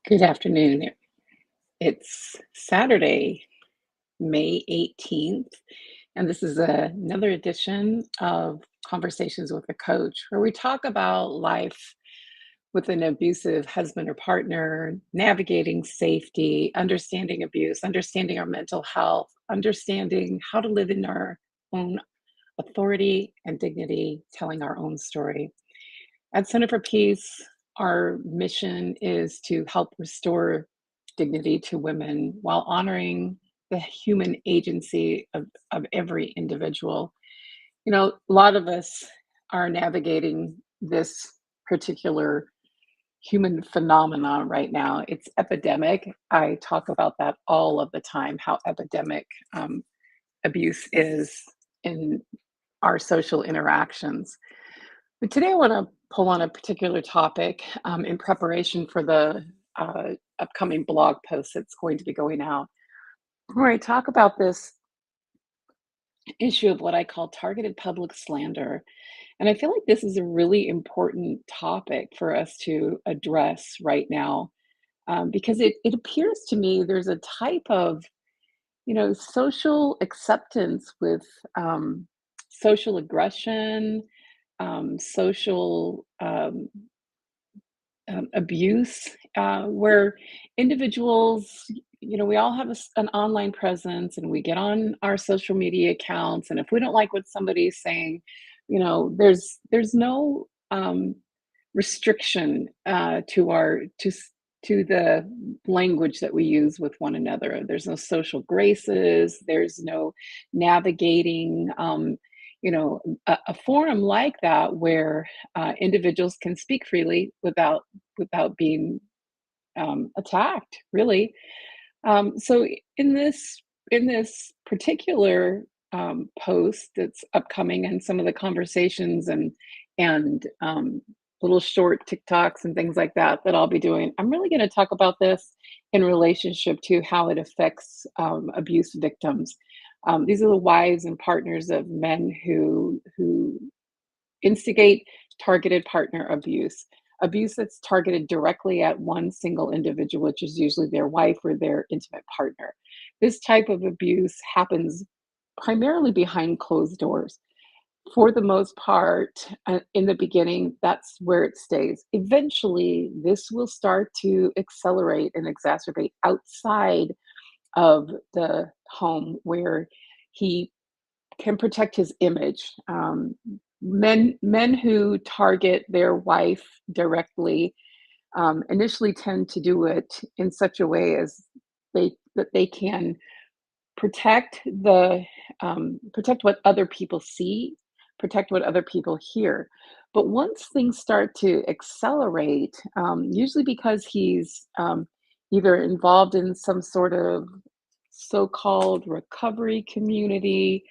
Good afternoon. It's Saturday, May 18th, and this is another edition of Conversations with a Coach, where we talk about life with an abusive husband or partner, navigating safety, understanding abuse, understanding our mental health, understanding how to live in our own authority and dignity, telling our own story. At Center for Peace, our mission is to help restore dignity to women while honoring the human agency of every individual. A lot of us are navigating this particular human phenomenon right now. It's epidemic. I talk about that all of the time, how epidemic abuse is in our social interactions. But today I want to pull on a particular topic in preparation for the upcoming blog post that's going to be going out, where I talk about this issue of what I call targeted public slander. And I feel like this is a really important topic for us to address right now because it appears to me there's a type of, social acceptance with social aggression, social abuse, where individuals, we all have an online presence and we get on our social media accounts. And if we don't like what somebody's saying, there's no restriction to the language that we use with one another. There's no social graces. There's no navigating. A forum like that where individuals can speak freely without being attacked, really. So in this particular post that's upcoming, and some of the conversations and little short TikToks and things like that I'll be doing, I'm really going to talk about this in relationship to how it affects abuse victims. These are the wives and partners of men who instigate targeted partner abuse that's targeted directly at one single individual, which is usually their wife or their intimate partner. This type of abuse happens primarily behind closed doors. For the most part, in the beginning, that's where it stays. Eventually, this will start to accelerate and exacerbate outside of the home where he can protect his image. Men who target their wife directly initially tend to do it in such a way as they can protect protect what other people see, protect what other people hear. But once things start to accelerate, usually because he's either involved in some sort of so-called recovery community,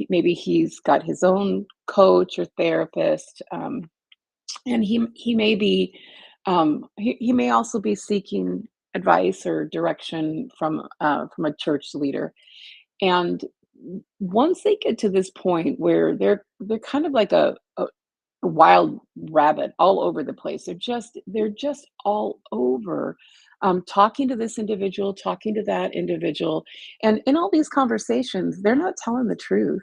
maybe he's got his own coach or therapist, and he may be he may also be seeking advice or direction from a church leader. And once they get to this point where they're kind of like a wild rabbit all over the place. They're just all over, talking to this individual, talking to that individual, and in all these conversations, they're not telling the truth.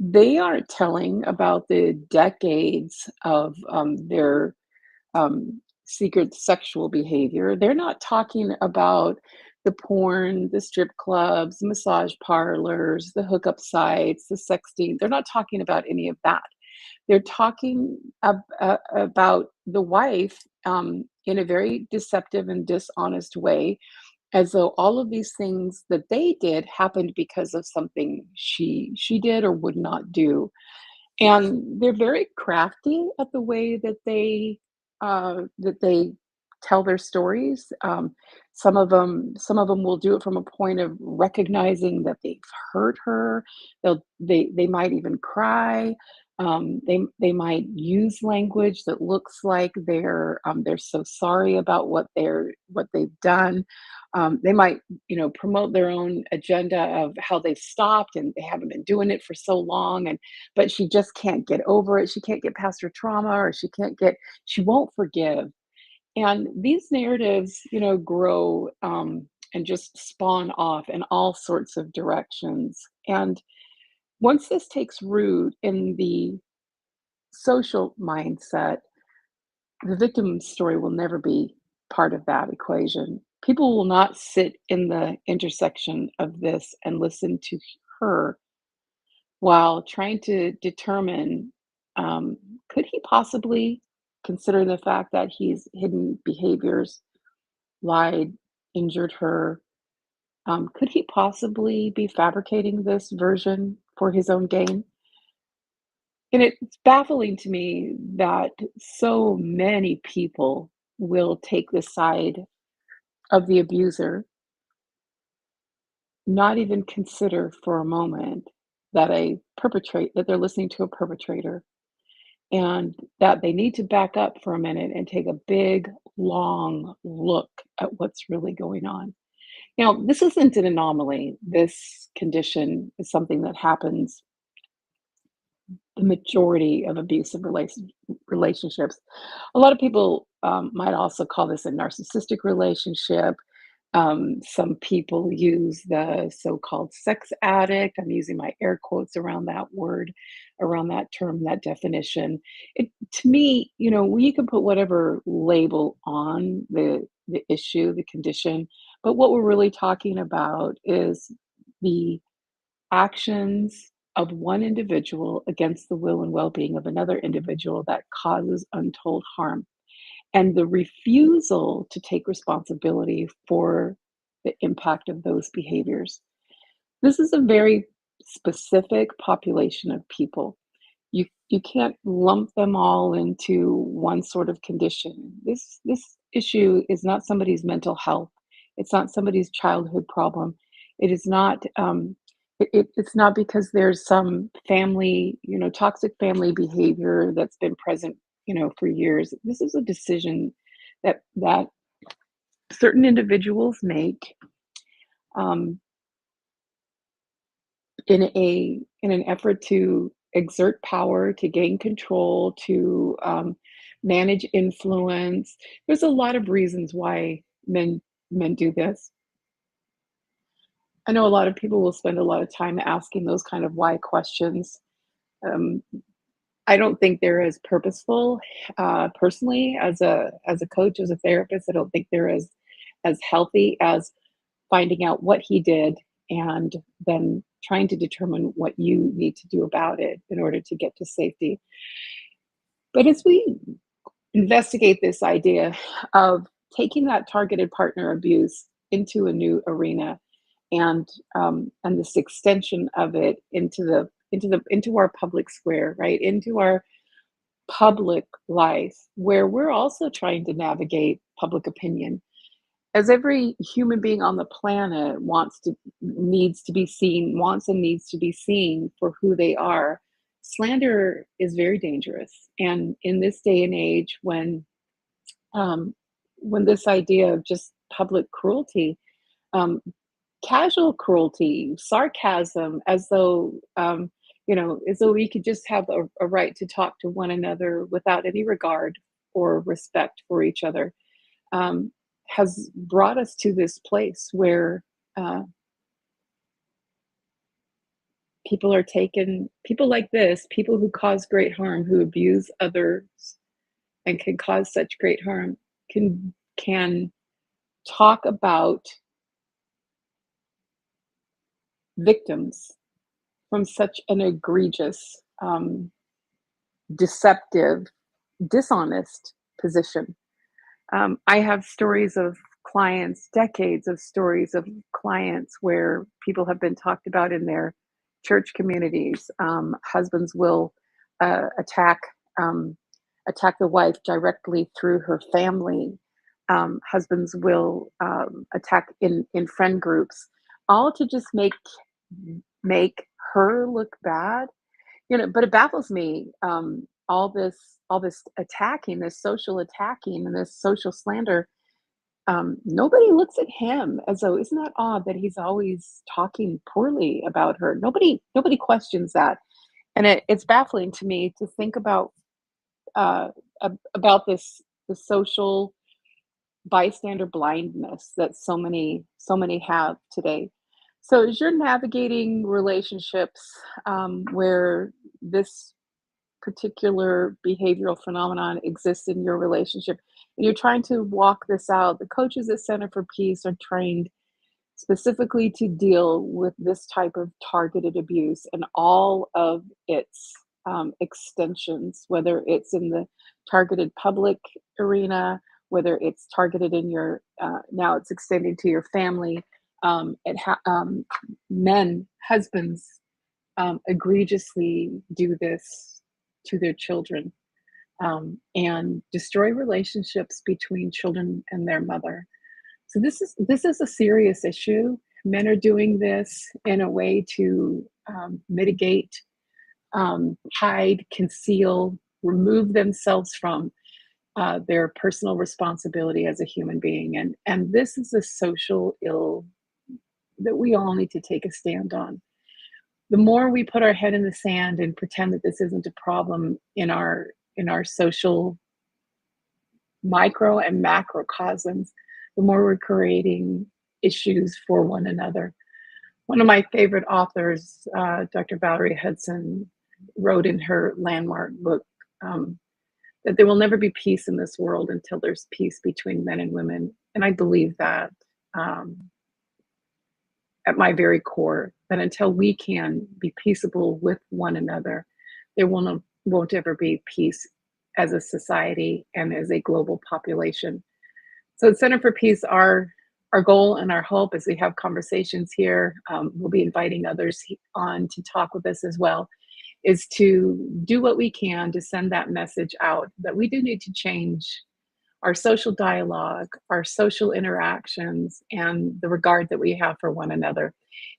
They aren't telling about the decades of their secret sexual behavior. They're not talking about the porn, the strip clubs, the massage parlors, the hookup sites, the sexting. They're not talking about any of that. They're talking about the wife in a very deceptive and dishonest way, as though all of these things that they did happened because of something she did or would not do. And they're very crafty at the way that they tell their stories. Some of them will do it from a point of recognizing that they've hurt her. They might even cry. They might use language that looks like they're so sorry about what they've done. They might, promote their own agenda of how they've stopped and they haven't been doing it for so long, and but she just can't get over it. She can't get past her trauma, or she won't forgive. And these narratives, grow and just spawn off in all sorts of directions. And once this takes root in the social mindset, the victim story will never be part of that equation. People will not sit in the intersection of this and listen to her while trying to determine, um, could he possibly consider the fact that he's hidden behaviors, lied, injured her? Could he possibly be fabricating this version for his own gain? And it's baffling to me that so many people will take the side of the abuser, not even consider for a moment that they're listening to a perpetrator, and that they need to back up for a minute and take a big, long look at what's really going on. Now, this isn't an anomaly. This condition is something that happens the majority of abusive relationships. A lot of people might also call this a narcissistic relationship. Some people use the so-called sex addict. I'm using my air quotes around that word, around that term, that definition. To me, you can put whatever label on the issue, the condition, but what we're really talking about is the actions of one individual against the will and well-being of another individual that causes untold harm, and the refusal to take responsibility for the impact of those behaviors. This is a very specific population of people. You can't lump them all into one sort of condition. This issue is not somebody's mental health. It's not somebody's childhood problem. It is not it's not because there's some family, toxic family behavior that's been present, for years. This is a decision that certain individuals make, um, in an effort to exert power, to gain control, to manage influence. There's a lot of reasons why men do this. I know a lot of people will spend a lot of time asking those kind of why questions. Um, I don't think they're as purposeful, personally, as a coach, as a therapist. I don't think they're as healthy as finding out what he did and then trying to determine what you need to do about it in order to get to safety. But as we investigate this idea of taking that targeted partner abuse into a new arena, and this extension of it into our public square, right, into our public life, where we're also trying to navigate public opinion, as every human being on the planet needs to be seen, wants and needs to be seen for who they are. Slander is very dangerous, and in this day and age, um, when this idea of just public cruelty, um, casual cruelty, sarcasm, as though we could just have a right to talk to one another without any regard or respect for each other, um, has brought us to this place where uh, people like this, people who cause great harm, who abuse others and can cause such great harm, can talk about victims from such an egregious, deceptive, dishonest position. I have stories of clients, decades of stories of clients where people have been talked about in their church communities. Husbands will attack attack the wife directly through her family. Husbands will attack in friend groups, all to just make her look bad. But it baffles me, all this attacking, this social attacking and this social slander. Nobody looks at him as though, isn't that odd that he's always talking poorly about her? Nobody questions that. And it's baffling to me to think about, uh, about this, the social. bystander blindness that so many have today. So as you're navigating relationships where this particular behavioral phenomenon exists in your relationship, and you're trying to walk this out, the coaches at Center for Peace are trained specifically to deal with this type of targeted abuse and all of its extensions, whether it's in the targeted public arena, whether it's targeted in your, now it's extending to your family. Men, husbands, egregiously do this to their children, and destroy relationships between children and their mother. So this is a serious issue. Men are doing this in a way to mitigate, hide, conceal, remove themselves from their personal responsibility as a human being, and this is a social ill that we all need to take a stand on. The more we put our head in the sand and pretend that this isn't a problem in our social micro and macrocosms, the more we're creating issues for one another. One of my favorite authors, Dr. Valerie Hudson, wrote in her landmark book um, that there will never be peace in this world until there's peace between men and women. And I believe that um, at my very core, that until we can be peaceable with one another, there won't ever be peace as a society and as a global population. So at Center for Peace, our goal and our hope as we have conversations here, we'll be inviting others on to talk with us as well, is to do what we can to send that message out that we do need to change our social dialogue, our social interactions, and the regard that we have for one another.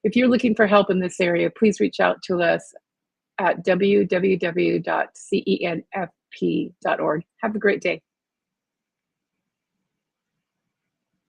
If you're looking for help in this area, please reach out to us at www.cenfp.org. Have a great day.